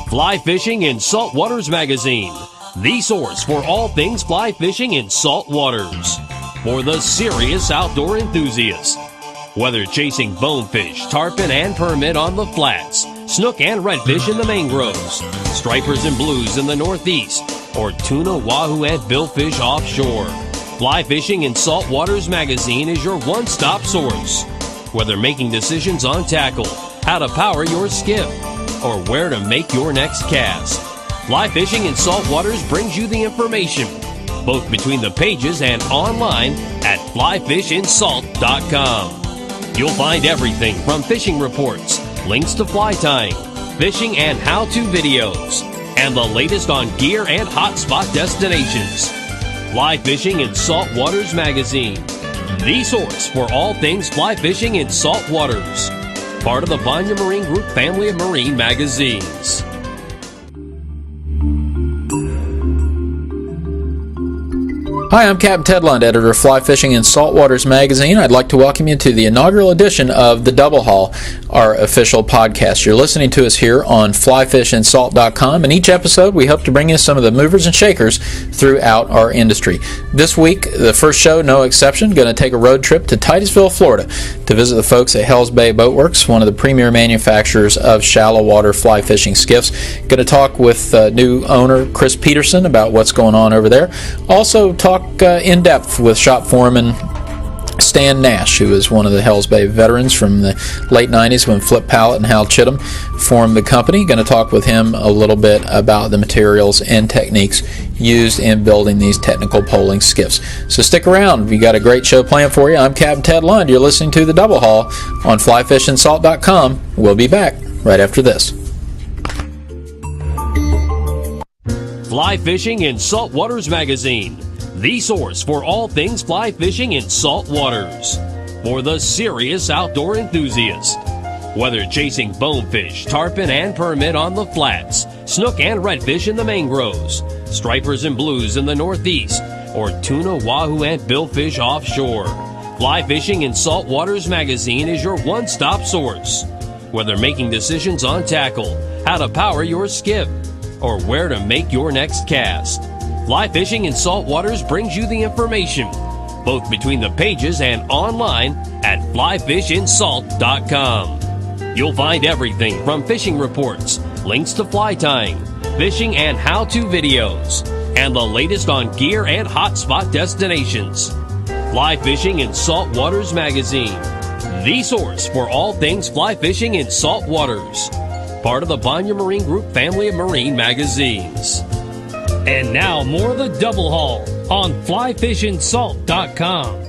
Fly Fishing and Saltwaters Magazine, the source for all things fly fishing in salt waters. For the serious outdoor enthusiast. Whether chasing bonefish, tarpon, and permit on the flats, snook and redfish in the mangroves, stripers and blues in the northeast, or tuna, wahoo, and billfish offshore, Fly Fishing and Saltwaters Magazine is your one-stop source. Whether making decisions on tackle, how to power your skiff, or where to make your next cast, Fly Fishing and Saltwaters brings you the information, both between the pages and online at flyfishandsalt.com. You'll find everything from fishing reports, links to fly tying, fishing and how-to videos, and the latest on gear and hotspot destinations. Fly Fishing and Saltwaters Magazine, the source for all things fly fishing in salt waters. Part of the Vanya Marine Group family of marine magazines. Hi, I'm Captain Ted Lund, editor of Fly Fishing and Saltwaters Magazine. I'd like to welcome you to the inaugural edition of the Double Haul, our official podcast. You're listening to us here on flyfishandsalt.com, and each episode we hope to bring you some of the movers and shakers throughout our industry. This week, the first show, no exception, going to take a road trip to Titusville, Florida to visit the folks at Hells Bay Boat Works, one of the premier manufacturers of shallow water fly fishing skiffs. Going to talk with new owner Chris Peterson about what's going on over there. Also talk in depth with shop foreman Stan Nash, who is one of the Hells Bay veterans from the late 90s when Flip Pallett and Hal Chittum formed the company. Going to talk with him a little bit about the materials and techniques used in building these technical poling skiffs. So stick around. We got a great show planned for you. I'm Captain Ted Lund. You're listening to the Double Haul on flyfishandsalt.com. We'll be back right after this. Fly Fishing and Saltwaters Magazine, the source for all things fly fishing in salt waters. For the serious outdoor enthusiast. Whether chasing bonefish, tarpon, and permit on the flats, snook and redfish in the mangroves, stripers and blues in the northeast, or tuna, wahoo, and billfish offshore, Fly Fishing and Saltwaters Magazine is your one-stop source. Whether making decisions on tackle, how to power your skiff, or where to make your next cast, Fly Fishing and Saltwaters brings you the information, both between the pages and online at flyfishandsalt.com. You'll find everything from fishing reports, links to fly tying, fishing and how-to videos, and the latest on gear and hotspot destinations. Fly Fishing and Saltwaters Magazine, the source for all things fly fishing in salt waters. Part of the Vanya Marine Group family of marine magazines. And now more of the Double Haul on flyfishandsalt.com.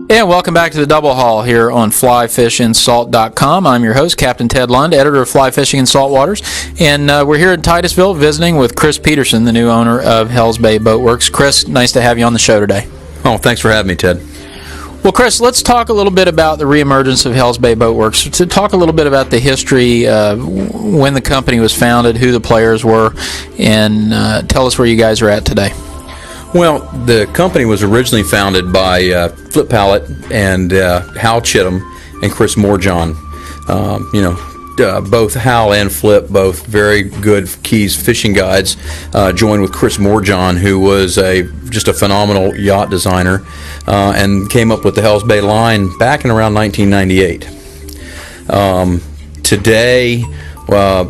And welcome back to the Double Haul here on flyfishandsalt.com. I'm your host, Captain Ted Lund, editor of Fly Fishing and Saltwaters, and we're here in Titusville visiting with Chris Peterson, the new owner of Hells Bay Boat Works. Chris, nice to have you on the show today. Oh, thanks for having me, Ted. Well, Chris, let's talk a little bit about the reemergence of Hells Bay Boat Works. To talk a little bit about the history, when the company was founded, who the players were, and tell us where you guys are at today. Well, the company was originally founded by Flip Pallett and Hal Chittum and Chris Moorjohn. Both Hal and Flip, both very good Keys fishing guides, joined with Chris Moorjohn, who was just a phenomenal yacht designer, and came up with the Hells Bay line back in around 1998. Today,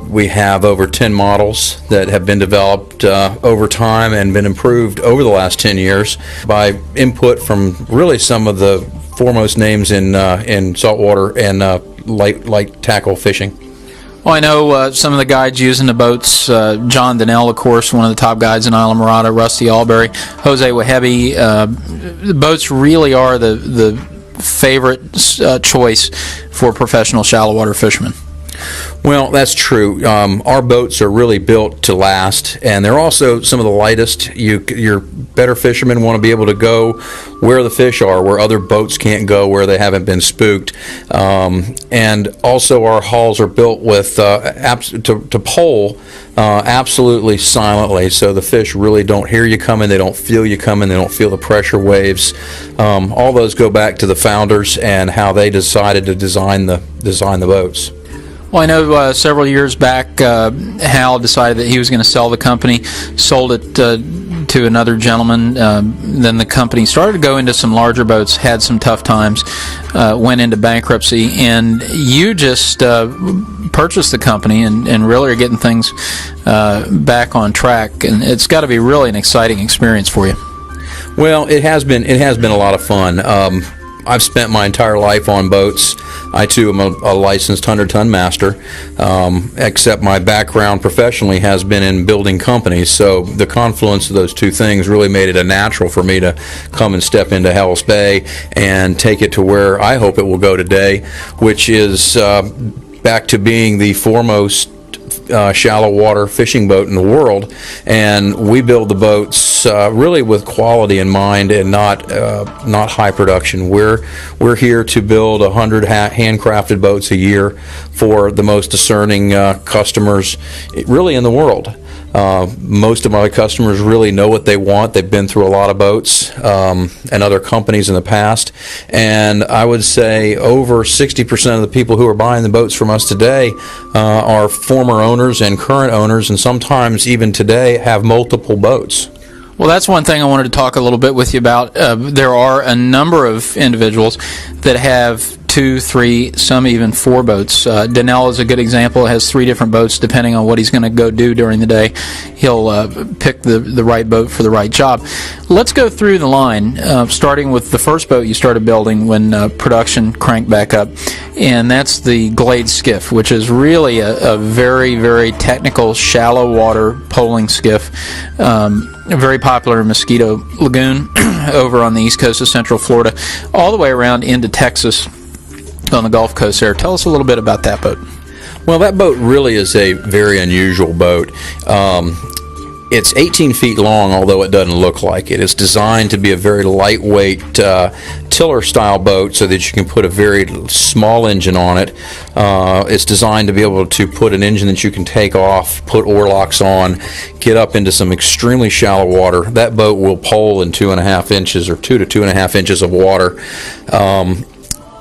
we have over 10 models that have been developed over time and been improved over the last 10 years by input from really some of the foremost names in saltwater and light tackle fishing. Well, I know some of the guides using the boats, John Donnell, of course, one of the top guides in Islamorada, Rusty Albury, Jose Wahebe. The boats really are the favorite choice for professional shallow water fishermen. Well, that's true. Our boats are really built to last, and they're also some of the lightest. Your better fishermen want to be able to go where the fish are, where other boats can't go, where they haven't been spooked. And also our hulls are built with to pole absolutely silently, so the fish really don't hear you coming, they don't feel you coming, they don't feel the pressure waves. All those go back to the founders and how they decided to design the design the boats. Well, I know several years back, Hal decided that he was going to sell the company, sold it to another gentleman. Then the company started to go into some larger boats, had some tough times, went into bankruptcy, and you just purchased the company and really are getting things back on track. And it's got to be really an exciting experience for you. Well, it has been a lot of fun. I've spent my entire life on boats. I, too, am a licensed 100-ton master, except my background professionally has been in building companies, so the confluence of those two things really made it a natural for me to come and step into Hell's Bay and take it to where I hope it will go today, which is back to being the foremost shallow water fishing boat in the world. And we build the boats really with quality in mind and not high production. We're here to build 100 handcrafted boats a year for the most discerning customers really in the world. Most of my customers really know what they want. They've been through a lot of boats and other companies in the past, and I would say over 60% of the people who are buying the boats from us today are former owners and current owners, and sometimes even today have multiple boats. Well, that's one thing I wanted to talk a little bit with you about. There are a number of individuals that have 2, 3, some even 4 boats. Donnell is a good example. Has 3 different boats depending on what he's going to go do during the day. He'll pick the right boat for the right job. Let's go through the line, starting with the first boat you started building when production cranked back up, and that's the Glade skiff, which is really a very, very technical shallow water poling skiff. Very popular in Mosquito Lagoon over on the east coast of Central Florida, all the way around into Texas on the Gulf Coast there. Tell us a little bit about that boat. Well, that boat really is a very unusual boat. It's 18 feet long, although it doesn't look like it. It's designed to be a very lightweight tiller-style boat so that you can put a very small engine on it. It's designed to be able to put an engine that you can take off, put oar locks on, get up into some extremely shallow water. That boat will pole in 2.5 inches or 2 to 2.5 inches of water.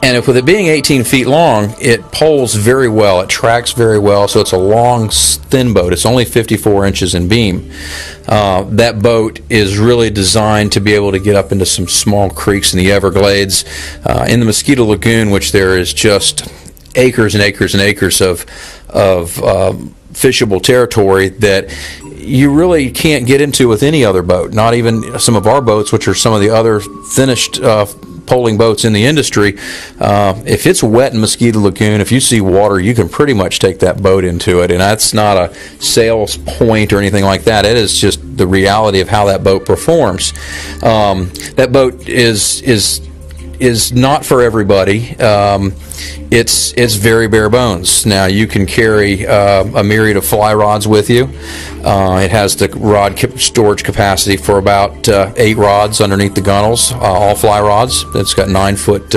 And with it being 18 feet long, it poles very well. It tracks very well, so it's a long, thin boat. It's only 54 inches in beam. That boat is really designed to be able to get up into some small creeks in the Everglades. In the Mosquito Lagoon, which there is just acres and acres and acres of fishable territory that you really can't get into with any other boat, not even some of our boats, which are some of the other finished poling boats in the industry. If it's wet in Mosquito Lagoon, if you see water, you can pretty much take that boat into it, and that's not a sales point or anything like that. It is just the reality of how that boat performs. That boat is not for everybody. It's very bare bones. Now, you can carry a myriad of fly rods with you. It has the rod storage capacity for about 8 rods underneath the gunnels, all fly rods. It's got 9-foot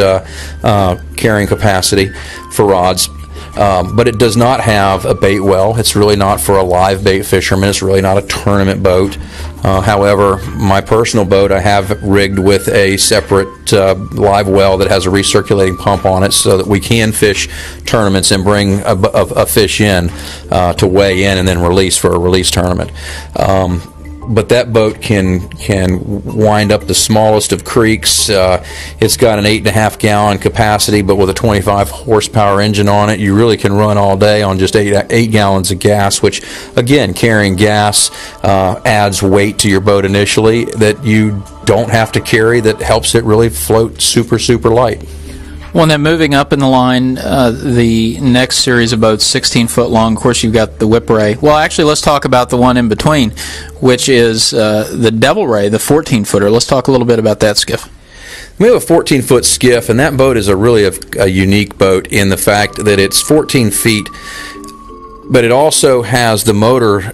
carrying capacity for rods. But it does not have a bait well. It's really not for a live bait fisherman. It's really not a tournament boat. However, my personal boat I have rigged with a separate live well that has a recirculating pump on it so that we can fish tournaments and bring a fish in to weigh in and then release for a release tournament. But that boat can wind up the smallest of creeks. It's got an 8.5 gallon capacity, but with a 25 horsepower engine on it, you really can run all day on just 8 gallons of gas, which, again, carrying gas adds weight to your boat initially that you don't have to carry, that helps it really float super, super light. Well, then moving up in the line, the next series of boats, 16-foot long. Of course, you've got the Whip Ray. Well, actually, let's talk about the one in between, which is the Devil Ray, the 14-footer. Let's talk a little bit about that skiff. We have a 14-foot skiff, and that boat is really a unique boat in the fact that it's 14 feet, but it also has the motor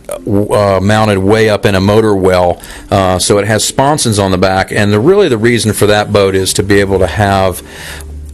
mounted way up in a motor well, so it has sponsons on the back, and the reason for that boat is to be able to have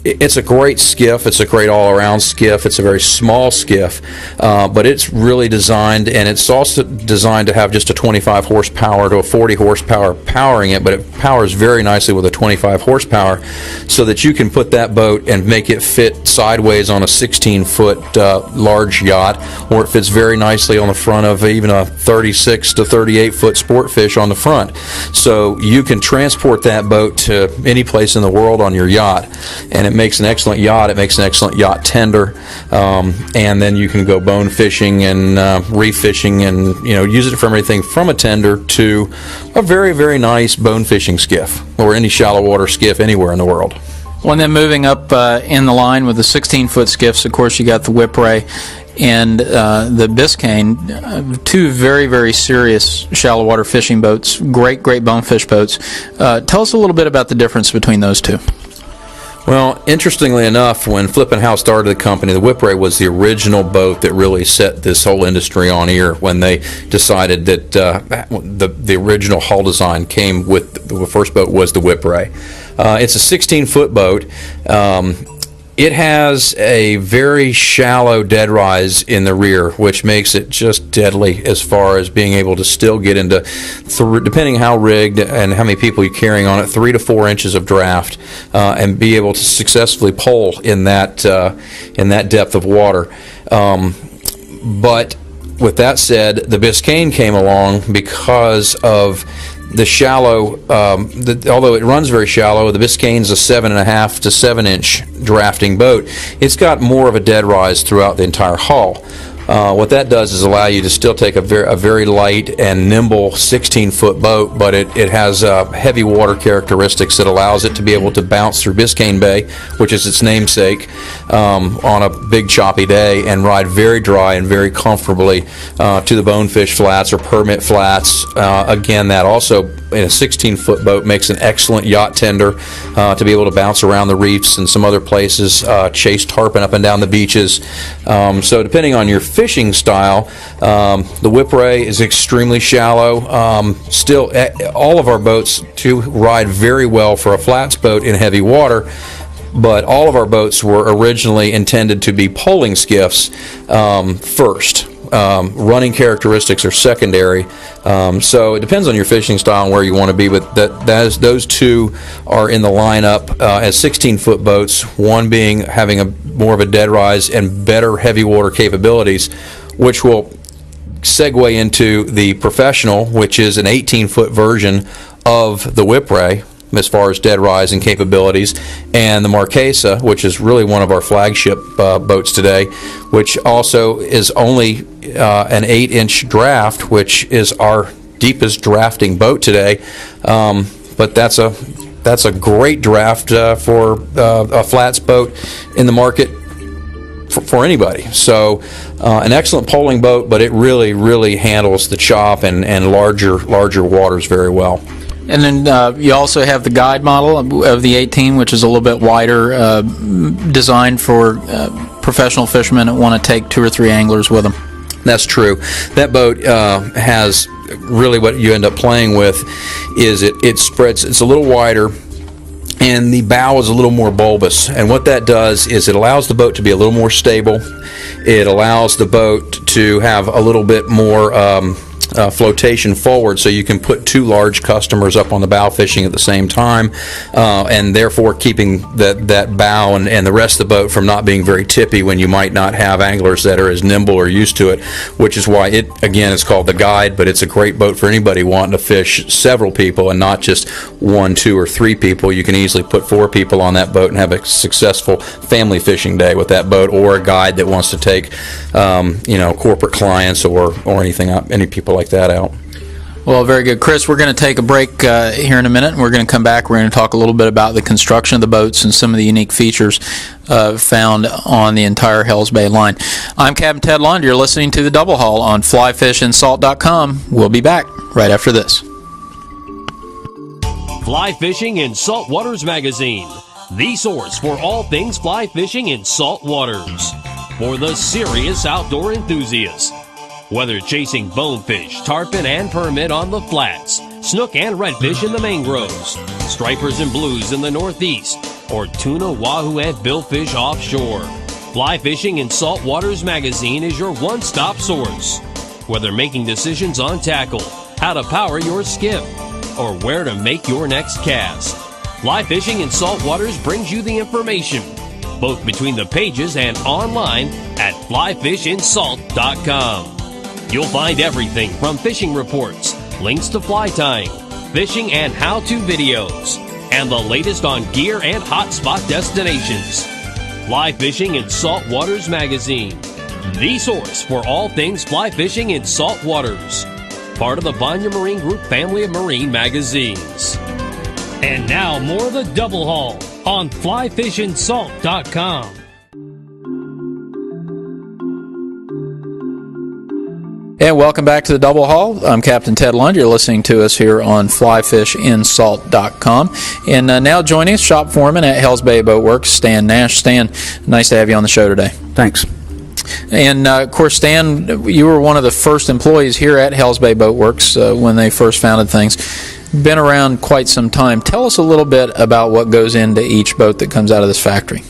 it's a great skiff. It's a great all-around skiff. It's a very small skiff, but it's really designed, and it's also designed to have just a 25 horsepower to a 40 horsepower powering it, but it powers very nicely with a 25 horsepower so that you can put that boat and make it fit sideways on a 16-foot large yacht, or it fits very nicely on the front of even a 36 to 38-foot sport fish on the front. So you can transport that boat to any place in the world on your yacht, and it makes an excellent yacht. It makes an excellent yacht tender, and then you can go bone fishing and reef fishing, and use it for everything from a tender to a very, very nice bone fishing skiff, or any shallow water skiff anywhere in the world. Well, and then moving up in the line with the 16-foot skiffs, of course, you got the Whipray and the Biscayne, two very, very serious shallow water fishing boats, great bonefish boats. Tell us a little bit about the difference between those two. Well, interestingly enough, when Flip and Howe started the company, the Whipray was the original boat that really set this whole industry on ear when they decided that the original hull design came with the first boat was the Whipray. It's a 16-foot boat. It has a very shallow dead rise in the rear, which makes it just deadly as far as being able to still get into, depending how rigged and how many people you're carrying on it, 3 to 4 inches of draft, and be able to successfully pole in that depth of water. But with that said, the Biscayne came along because of the shallow, although it runs very shallow, the Biscayne's a 7.5 to 7 inch drafting boat. It's got more of a dead rise throughout the entire hull. What that does is allow you to still take a very light and nimble 16-foot boat, but it has heavy water characteristics that allows it to be able to bounce through Biscayne Bay, which is its namesake, on a big choppy day, and ride very dry and very comfortably to the Bonefish Flats or Permit Flats. Again, that also in a 16-foot boat makes an excellent yacht tender to be able to bounce around the reefs and some other places, chase tarpon up and down the beaches. So depending on your fishing style, the Whipray is extremely shallow. Still, all of our boats do ride very well for a flats boat in heavy water, but all of our boats were originally intended to be poling skiffs first. Running characteristics are secondary, so it depends on your fishing style and where you want to be, but those two are in the lineup as 16-foot boats, one being having more of a dead rise and better heavy water capabilities, which will segue into the Professional, which is an 18-foot version of the Whipray as far as dead rise and capabilities, and the Marquesa, which is really one of our flagship boats today, which also is only an 8-inch draft, which is our deepest drafting boat today. But that's a great draft for a flats boat in the market for anybody. So an excellent poling boat, but it really handles the chop and larger waters very well. And then you also have the guide model of the 18, which is a little bit wider, designed for professional fishermen that want to take 2 or 3 anglers with them. That's true. That boat has really what you end up playing with is it spreads. It's a little wider, and the bow is a little more bulbous. And what that does is it allows the boat to be a little more stable. It allows the boat to have a little bit more flotation forward, so you can put 2 large customers up on the bow fishing at the same time, and therefore keeping that bow and the rest of the boat from not being very tippy when you might not have anglers that are as nimble or used to it, which is why it, again, is called the Guide, but it's a great boat for anybody wanting to fish several people and not just 1, 2, or 3 people. You can easily put 4 people on that boat and have a successful family fishing day with that boat, or a guide that wants to take corporate clients or any people like that out. Well, very good. Chris, we're going to take a break here in a minute, and we're going to come back. We're going to talk a little bit about the construction of the boats and some of the unique features found on the entire Hells Bay line. I'm Captain Ted Lund. You're listening to the Double Haul on flyfishandsalt.com. We'll be back right after this. Fly Fishing in Salt Waters Magazine, the source for all things fly fishing in salt waters. For the serious outdoor enthusiast. Whether chasing bonefish, tarpon, and permit on the flats, snook and redfish in the mangroves, stripers and blues in the northeast, or tuna, wahoo, and billfish offshore. Fly Fishing in Saltwaters Magazine is your one-stop source. Whether making decisions on tackle, how to power your skiff, or where to make your next cast, Fly Fishing in Saltwaters brings you the information, both between the pages and online at flyfishinsalt.com. You'll find everything from fishing reports, links to fly tying, fishing and how-to videos, and the latest on gear and hotspot destinations. Fly Fishing in Saltwaters Magazine, the source for all things fly fishing in saltwaters. Part of the Vanya Marine Group family of marine magazines. And now more of the Double Haul on flyfishinsalt.com. And welcome back to the Double Haul. I'm Captain Ted Lund. You're listening to us here on flyfishinsalt.com. And now joining us, shop foreman at Hells Bay Boat Works, Stan Nash. Stan, nice to have you on the show today. Thanks. And, of course, Stan, you were one of the first employees here at Hells Bay Boat Works when they first founded things. Been around quite some time. Tell us a little bit about what goes into each boat that comes out of this factory.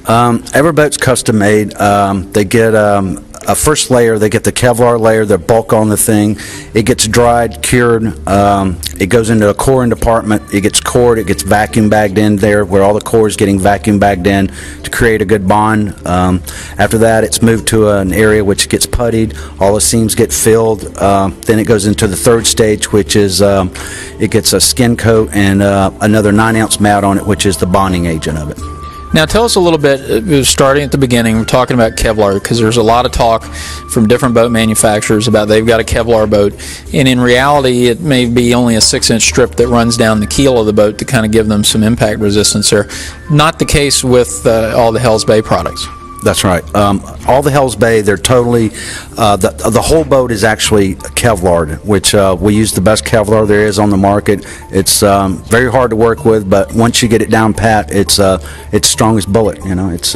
Every boat's custom made. They get a first layer. They get the Kevlar layer, the bulk on the thing. It gets dried, cured. It goes into a coring department. It gets cored. It gets vacuum bagged in there where all the core is getting vacuum bagged in to create a good bond. After that, it's moved to an area which gets puttied. All the seams get filled. Then it goes into the third stage, which is it gets a skin coat and another 9-ounce mat on it, which is the bonding agent of it. Now tell us a little bit, starting at the beginning, we're talking about Kevlar, because there's a lot of talk from different boat manufacturers about they've got a Kevlar boat, and in reality it may be only a 6-inch strip that runs down the keel of the boat to kind of give them some impact resistance there. Not the case with all the Hells Bay products. That's right. All the Hells Bay, they're totally, the whole boat is actually Kevlar, which we use the best Kevlar there is on the market. It's very hard to work with, but once you get it down pat, it's strong as bullet. You know, it's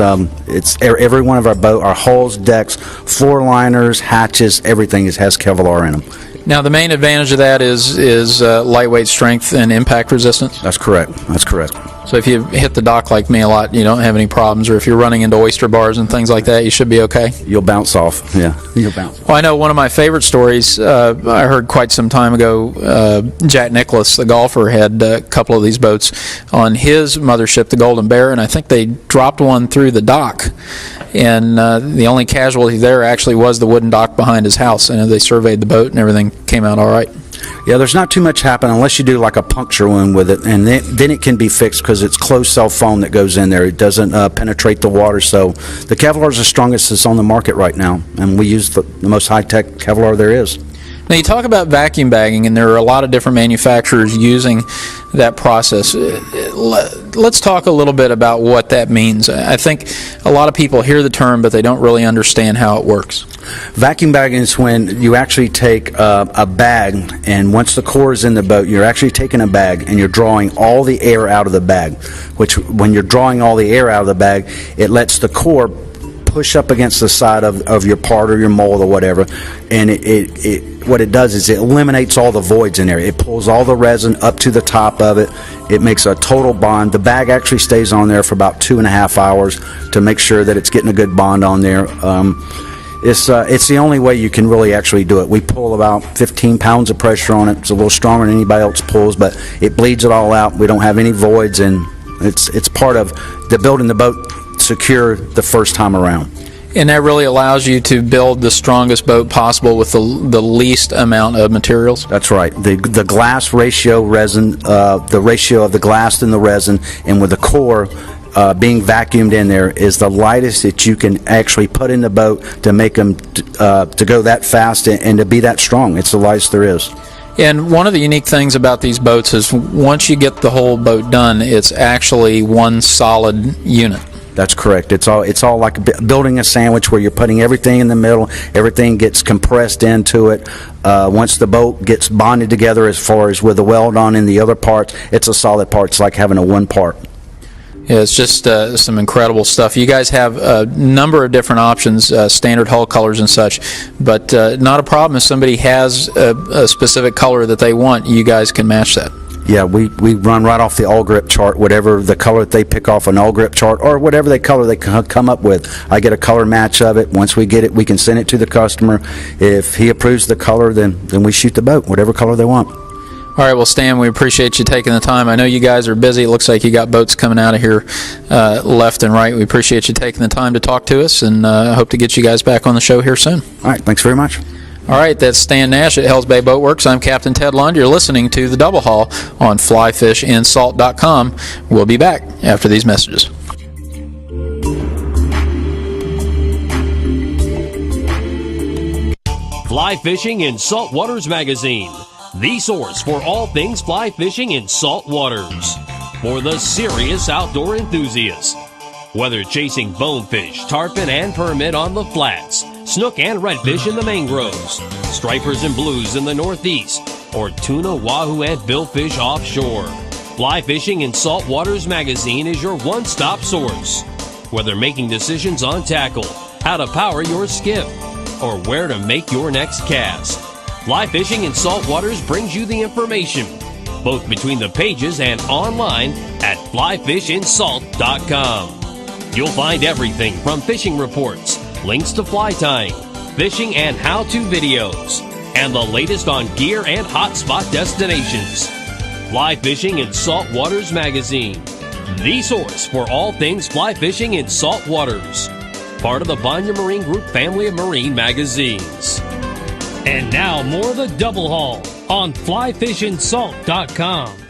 every one of our boat, our hulls, decks, floor liners, hatches, everything has Kevlar in them. Now the main advantage of that is lightweight strength and impact resistance. That's correct. That's correct. So if you hit the dock like me a lot, you don't have any problems, or if you're running into oyster bars and things like that, you should be okay. You'll bounce off. Yeah, you'll bounce. Well, I know one of my favorite stories I heard quite some time ago. Jack Nicklaus, the golfer, had a couple of these boats on his mothership, the Golden Bear, and I think they dropped one through the dock. And the only casualty there actually was the wooden dock behind his house. And they surveyed the boat and everything came out all right. Yeah, there's not too much happen unless you do like a puncture wound with it, and then it can be fixed because it's closed cell foam that goes in there. It doesn't penetrate the water, so the Kevlar is the strongest that's on the market right now, and we use the most high-tech Kevlar there is. Now, you talk about vacuum bagging, and there are a lot of different manufacturers using that process. Let's talk a little bit about what that means. I think a lot of people hear the term, but they don't really understand how it works. Vacuum bagging is when you actually take a bag, and once the core is in the boat, you're actually taking a bag and you're drawing all the air out of the bag, which when you're drawing all the air out of the bag, it lets the core push up against the side of your part or your mold or whatever, and what it does is it eliminates all the voids in there. It pulls all the resin up to the top of it. It makes a total bond. The bag actually stays on there for about 2.5 hours to make sure that it's getting a good bond on there. It's the only way you can really actually do it. We pull about 15 pounds of pressure on it. It's a little stronger than anybody else pulls, but it bleeds it all out. We don't have any voids, and it's part of the building the boat secure the first time around. And that really allows you to build the strongest boat possible with the least amount of materials? That's right. The glass ratio resin, the ratio of the glass and the resin, and with the core being vacuumed in there is the lightest that you can actually put in the boat to make them to go that fast and to be that strong. It's the lightest there is. And one of the unique things about these boats is once you get the whole boat done, it's actually one solid unit. That's correct. It's all like building a sandwich where you're putting everything in the middle. Everything gets compressed into it. Once the boat gets bonded together as far as with the weld on in the other parts, it's a solid part. It's like having a one part. Yeah, it's just some incredible stuff. You guys have a number of different options, standard hull colors and such, but not a problem if somebody has a specific color that they want. You guys can match that. Yeah, we run right off the all grip chart, whatever the color that they pick off an all grip chart, or whatever the color they come up with. I get a color match of it. Once we get it, we can send it to the customer. If he approves the color, then we shoot the boat, whatever color they want. All right, well, Stan, we appreciate you taking the time. I know you guys are busy. It looks like you got boats coming out of here left and right. We appreciate you taking the time to talk to us, and hope to get you guys back on the show here soon. All right, thanks very much. All right, that's Stan Nash at Hells Bay Boat Works. I'm Captain Ted Lund. You're listening to The Double Haul on flyfishandsalt.com. We'll be back after these messages. Fly Fishing in Salt Waters Magazine, the source for all things fly fishing in salt waters. For the serious outdoor enthusiast. Whether chasing bonefish, tarpon, and permit on the flats, snook and redfish in the mangroves, stripers and blues in the northeast, or tuna, wahoo, and billfish offshore, Fly Fishing in Salt Waters Magazine is your one-stop source. Whether making decisions on tackle, how to power your skiff, or where to make your next cast, Fly Fishing in Salt Waters brings you the information, both between the pages and online at flyfishinsalt.com. You'll find everything from fishing reports, links to fly tying, fishing and how-to videos, and the latest on gear and hotspot destinations. Fly Fishing in Salt Waters Magazine, the source for all things fly fishing in salt waters. Part of the Banya Marine Group family of marine magazines. And now more of the Double Haul on flyfishinsalt.com.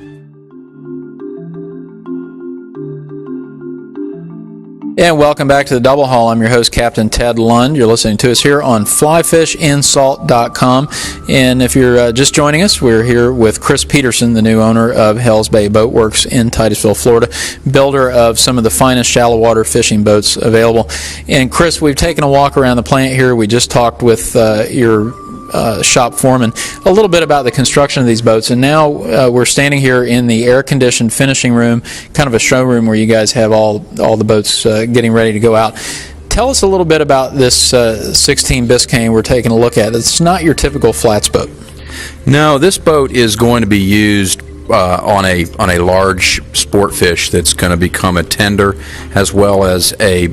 And welcome back to the Double Haul. I'm your host, Captain Ted Lund. You're listening to us here on flyfishinsalt.com. And if you're just joining us, we're here with Chris Peterson, the new owner of Hells Bay Boat Works in Titusville, Florida, builder of some of the finest shallow water fishing boats available. And Chris, we've taken a walk around the plant here. We just talked with your shop foreman a little bit about the construction of these boats, and now we're standing here in the air-conditioned finishing room, kind of a showroom where you guys have all the boats getting ready to go out. Tell us a little bit about this 16 Biscayne we're taking a look at. It's not your typical flats boat. No, this boat is going to be used on a large sport fish that's going to become a tender, as well as a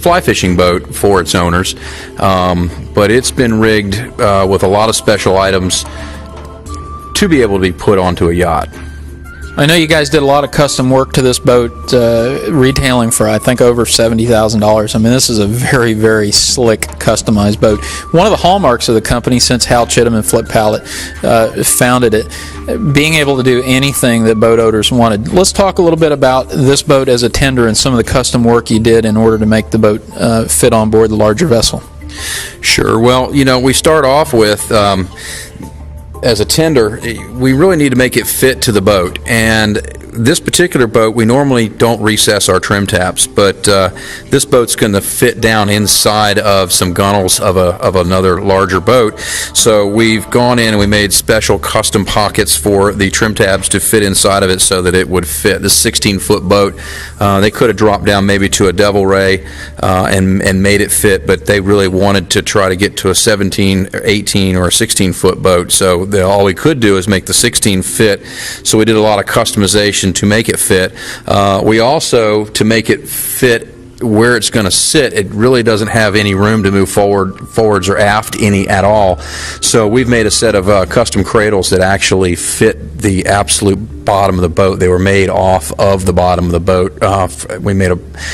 fly fishing boat for its owners, but it's been rigged with a lot of special items to be able to be put onto a yacht. I know you guys did a lot of custom work to this boat, retailing for I think over $70,000. I mean, this is a very, very slick, customized boat. One of the hallmarks of the company since Hal Chittum and Flip Pallet founded it, being able to do anything that boat owners wanted. Let's talk a little bit about this boat as a tender and some of the custom work you did in order to make the boat fit on board the larger vessel. Sure. Well, we start off with as a tender, we really need to make it fit to the boat. And this particular boat, we normally don't recess our trim tabs, but this boat's going to fit down inside of some gunnels of another larger boat. So we've gone in and we made special custom pockets for the trim tabs to fit inside of it so that it would fit. This 16-foot boat, they could have dropped down maybe to a Devil Ray and made it fit, but they really wanted to try to get to a 17, or 18, or a 16-foot boat. So all we could do is make the 16 fit. So we did a lot of customization to make it fit. We also, to make it fit where it's going to sit, it really doesn't have any room to move forwards or aft any at all. So we've made a set of custom cradles that actually fit the absolute bottom of the boat. They were made off of the bottom of the boat. We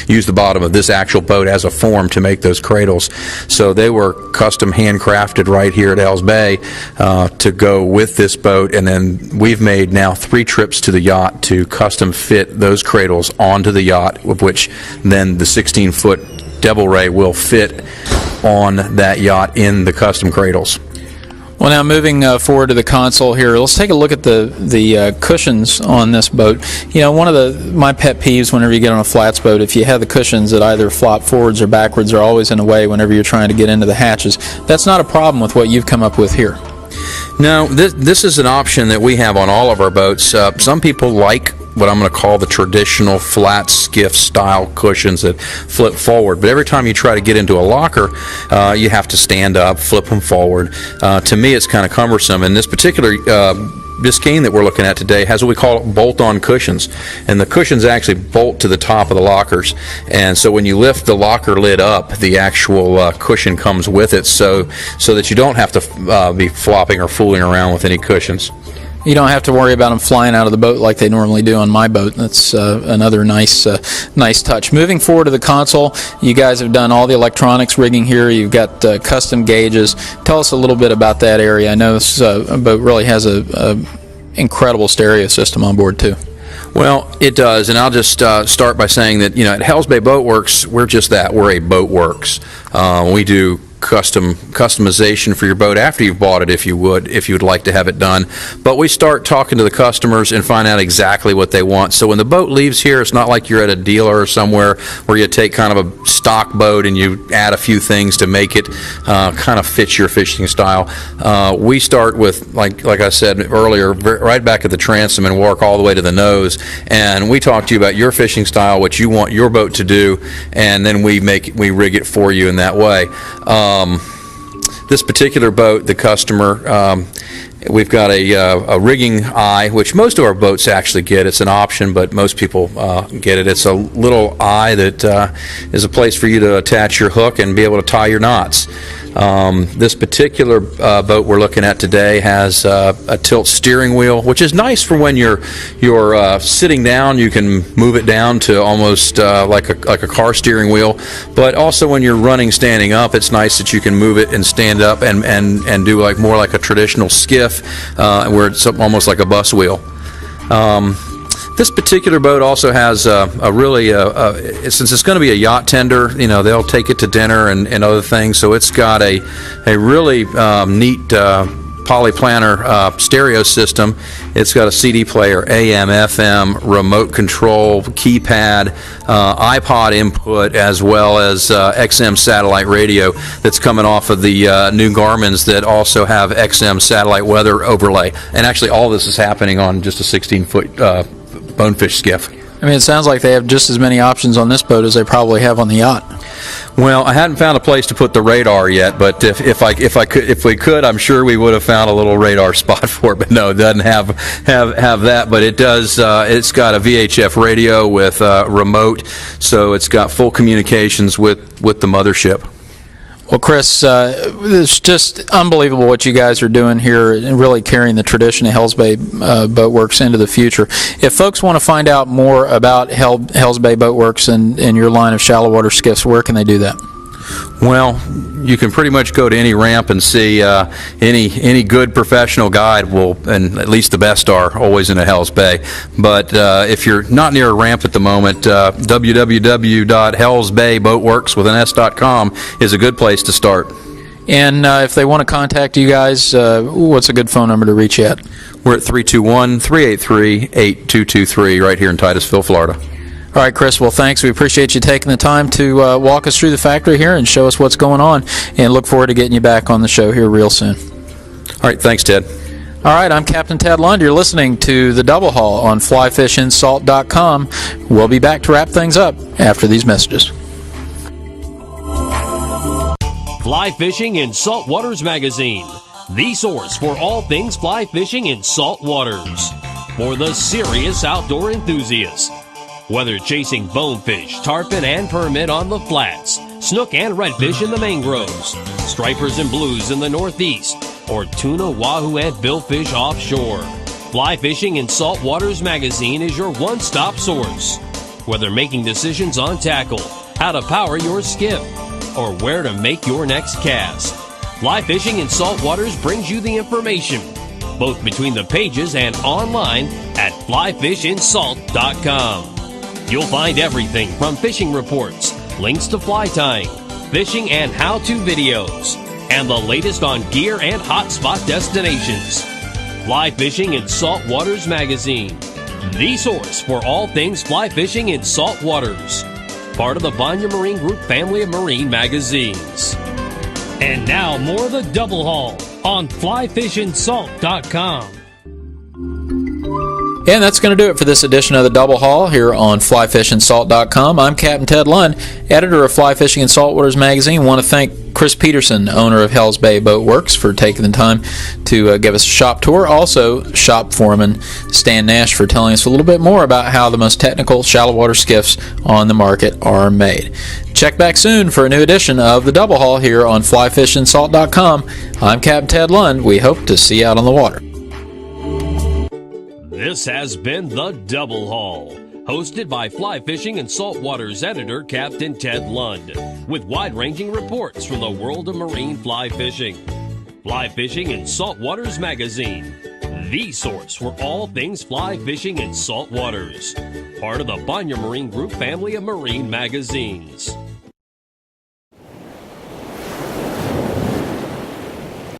used the bottom of this actual boat as a form to make those cradles. So they were custom handcrafted right here at Hells Bay to go with this boat. And then we've made now 3 trips to the yacht to custom fit those cradles onto the yacht, of which then the 16-foot Devil Ray will fit on that yacht in the custom cradles. Well, now moving forward to the console here, let's take a look at the cushions on this boat. One of my pet peeves whenever you get on a flats boat, if you have the cushions that either flop forwards or backwards, are always in the way whenever you're trying to get into the hatches. That's not a problem with what you've come up with here. No, this is an option that we have on all of our boats. Some people like what I'm going to call the traditional flat skiff style cushions that flip forward, but every time you try to get into a locker, you have to stand up, flip them forward. To me, it's kind of cumbersome. In this particular Biscayne that we're looking at today has what we call bolt-on cushions, and the cushions actually bolt to the top of the lockers, and so when you lift the locker lid up, the actual cushion comes with it, so that you don't have to be flopping or fooling around with any cushions. You don't have to worry about them flying out of the boat like they normally do on my boat. That's another nice touch. Moving forward to the console, you guys have done all the electronics rigging here. You've got custom gauges. Tell us a little bit about that area. I know this boat really has a incredible stereo system on board too. Well, it does, and I'll just start by saying that, at Hells Bay Boat Works, we're just that. We're a Boat Works. We do customization for your boat after you've bought it, if you would like to have it done. But we start talking to the customers and find out exactly what they want. So when the boat leaves here, it's not like you're at a dealer or somewhere where you take kind of a stock boat and you add a few things to make it kind of fit your fishing style. We start with, like I said earlier, right back at the transom and work all the way to the nose, and we talk to you about your fishing style, what you want your boat to do, and then we rig it for you in that way. This particular boat, the customer, we've got a rigging eye, which most of our boats actually get. It's an option, but most people get it. It's a little eye that is a place for you to attach your hook and be able to tie your knots. This particular boat we're looking at today has a tilt steering wheel, which is nice for when you're sitting down. You can move it down to almost like a car steering wheel. But also when you're running standing up, it's nice that you can move it and stand up and do more like a traditional skiff, where it's almost like a bus wheel. This particular boat also has a really, since it's going to be a yacht tender, they'll take it to dinner and other things, so it's got a really neat polyplanar stereo system. It's got a CD player, AM, FM, remote control, keypad, iPod input, as well as XM satellite radio that's coming off of the new Garmin's that also have XM satellite weather overlay. And actually all this is happening on just a 16-foot bonefish skiff. I mean, it sounds like they have just as many options on this boat as they probably have on the yacht. Well, I hadn't found a place to put the radar yet, but if we could, I'm sure we would have found a little radar spot for it. But no, it doesn't have that. But it does. It's got a VHF radio with remote, so it's got full communications with the mothership. Well, Chris, it's just unbelievable what you guys are doing here and really carrying the tradition of Hells Bay Boat Works into the future. If folks want to find out more about Hells Bay Boat Works and your line of shallow water skiffs, where can they do that? Well, you can pretty much go to any ramp and see any good professional guide will, and at least the best are always in a Hells Bay. But if you're not near a ramp at the moment, www.hellsbayboatworks.com is a good place to start. And if they want to contact you guys, what's a good phone number to reach you at? We're at 321-383-8223 right here in Titusville, Florida. All right, Chris, well, thanks. We appreciate you taking the time to walk us through the factory here and show us what's going on, and look forward to getting you back on the show here real soon. All right, thanks, Ted. All right, I'm Captain Ted Lund. You're listening to The Double Haul on flyfishinsalt.com. We'll be back to wrap things up after these messages. Fly Fishing in Salt Waters Magazine, the source for all things fly fishing in salt waters. For the serious outdoor enthusiast. Whether chasing bonefish, tarpon, and permit on the flats, snook and redfish in the mangroves, stripers and blues in the northeast, or tuna, wahoo, and billfish offshore, Fly Fishing in Salt Waters Magazine is your one-stop source. Whether making decisions on tackle, how to power your skiff, or where to make your next cast, Fly Fishing in Salt Waters brings you the information, both between the pages and online at flyfishinsalt.com. You'll find everything from fishing reports, links to fly tying, fishing and how-to videos, and the latest on gear and hotspot destinations. Fly Fishing in Salt Waters Magazine, the source for all things fly fishing in salt waters. Part of the Banya Marine Group family of marine magazines. And now more of the Double Haul on flyfishinsalt.com. And that's going to do it for this edition of the Double Haul here on FlyFishandSalt.com. I'm Captain Ted Lund, editor of Fly Fishing and Saltwaters Magazine. Want to thank Chris Peterson, owner of Hell's Bay Boat Works, for taking the time to give us a shop tour. Also, shop foreman Stan Nash for telling us a little bit more about how the most technical shallow water skiffs on the market are made. Check back soon for a new edition of the Double Haul here on FlyFishandSalt.com. I'm Captain Ted Lund. We hope to see you out on the water. This has been the Double Haul, hosted by Fly Fishing and Saltwaters editor Captain Ted Lund, with wide-ranging reports from the world of marine fly fishing. Fly Fishing and Saltwaters Magazine, the source for all things fly fishing in saltwaters. Part of the Banya Marine Group family of marine magazines.